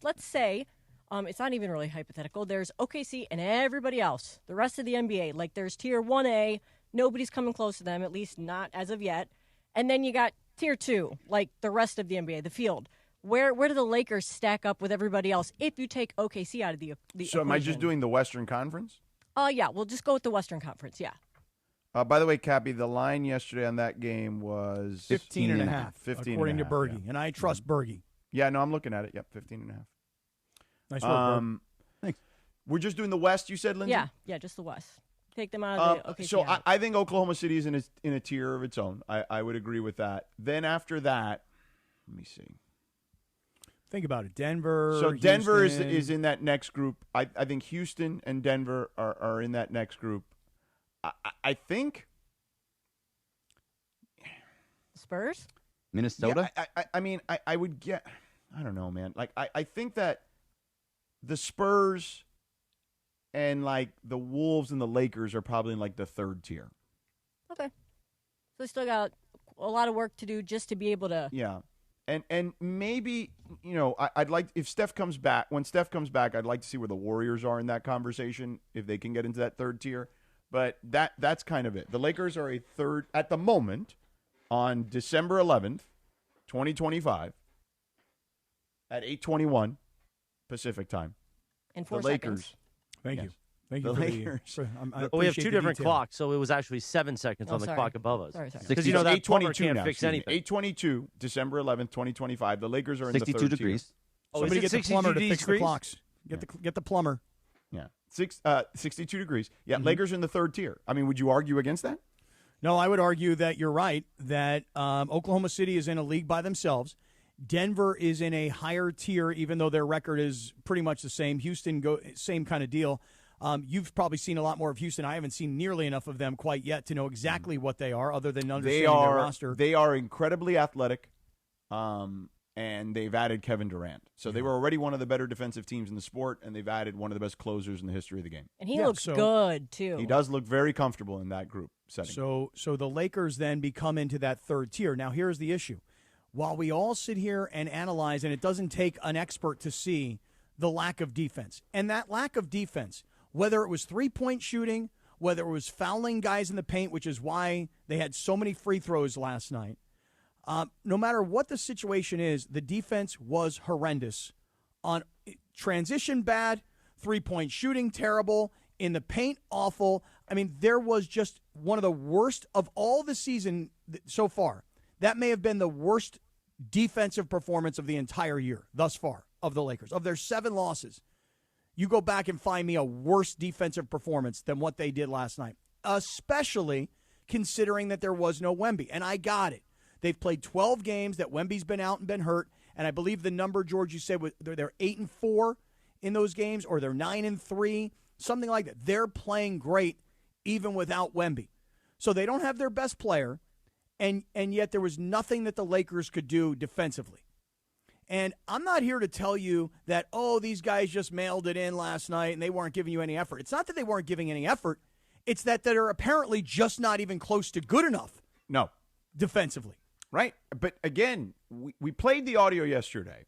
let's say it's not even really hypothetical. There's OKC and everybody else, the rest of the NBA. Like there's tier 1A, nobody's coming close to them, at least not as of yet. And then you got tier 2, like the rest of the NBA, the field. Where do the Lakers stack up with everybody else if you take OKC out of the So equation? am I just doing the Western Conference? Yeah, we'll just go with the Western Conference, yeah. By the way, Cappy, the line yesterday on that game was 15.5, 15 according to and a half, Bergie. yeah. And I trust Bergie. Yeah, no, I'm looking at it. Yep, 15 and a half. Nice work, Berg. Thanks. We're just doing the West, you said, Lindsay? Yeah, just the West. Take them out of the OKC. So out. I think Oklahoma City is in a tier of its own. I would agree with that. Then after that, let me see. Think about it. Denver. So Denver Houston. is in that next group. I think Houston and Denver are in that next group. I think Spurs? Minnesota? Yeah, I mean, I would get – I don't know, man. Like, I think that the Spurs and, like, the Wolves and the Lakers are probably in, like, the third tier. Okay. So they still got a lot of work to do just to be able to – Yeah. And maybe, you know, I'd like – if Steph comes back – when Steph comes back, I'd like to see where the Warriors are in that conversation, if they can get into that third tier. But that's kind of it. The Lakers are a third – at the moment – on December 11th, 2025, at 8:21 Pacific time. in 4 the Lakers. seconds. Thank Yes. you. Thank The you. Lakers. We have two different clocks, so it was actually 7 seconds on the sorry. clock above us. Sorry. Because you know that plumber 8:22 can't now. fix anything. 8:22, December 11th, 2025. The Lakers are in the 62 third degrees. Oh, Somebody is get it the plumber to 62 fix the degrees? clocks. Get the plumber. tier. Yeah, 62 degrees. Yeah, Lakers in the third tier. I mean, would you argue against that? No, I would argue that you're right, that Oklahoma City is in a league by themselves. Denver is in a higher tier, even though their record is pretty much the same. Houston, same kind of deal. You've probably seen a lot more of Houston. I haven't seen nearly enough of them quite yet to know exactly what they are, other than understanding their roster. They are incredibly athletic, and they've added Kevin Durant. So they were already one of the better defensive teams in the sport, and they've added one of the best closers in the history of the game. And he looks good, too. He does look very comfortable in that group setting. So the Lakers then become into that third tier. Now, here's the issue. While we all sit here and analyze, and it doesn't take an expert to see the lack of defense, and that lack of defense, whether it was three-point shooting, whether it was fouling guys in the paint, which is why they had so many free throws last night, no matter what the situation is, the defense was horrendous. On transition, bad. Three-point shooting, terrible. In the paint, awful. I mean, there was just one of the worst of all the season so far. That may have been the worst defensive performance of the entire year thus far of the Lakers. Of their 7 losses, you go back and find me a worse defensive performance than what they did last night, especially considering that there was no Wemby. And I got it. They've played 12 games that Wemby's been out and been hurt, and I believe the number, George, you said they're 8-4 in those games, or they're 9-3, something like that. They're playing great even without Wemby. So they don't have their best player, and yet there was nothing that the Lakers could do defensively. And I'm not here to tell you that, these guys just mailed it in last night and they weren't giving you any effort. It's not that they weren't giving any effort. It's that they're apparently just not even close to good enough. No. Defensively. Right. But again, we played the audio yesterday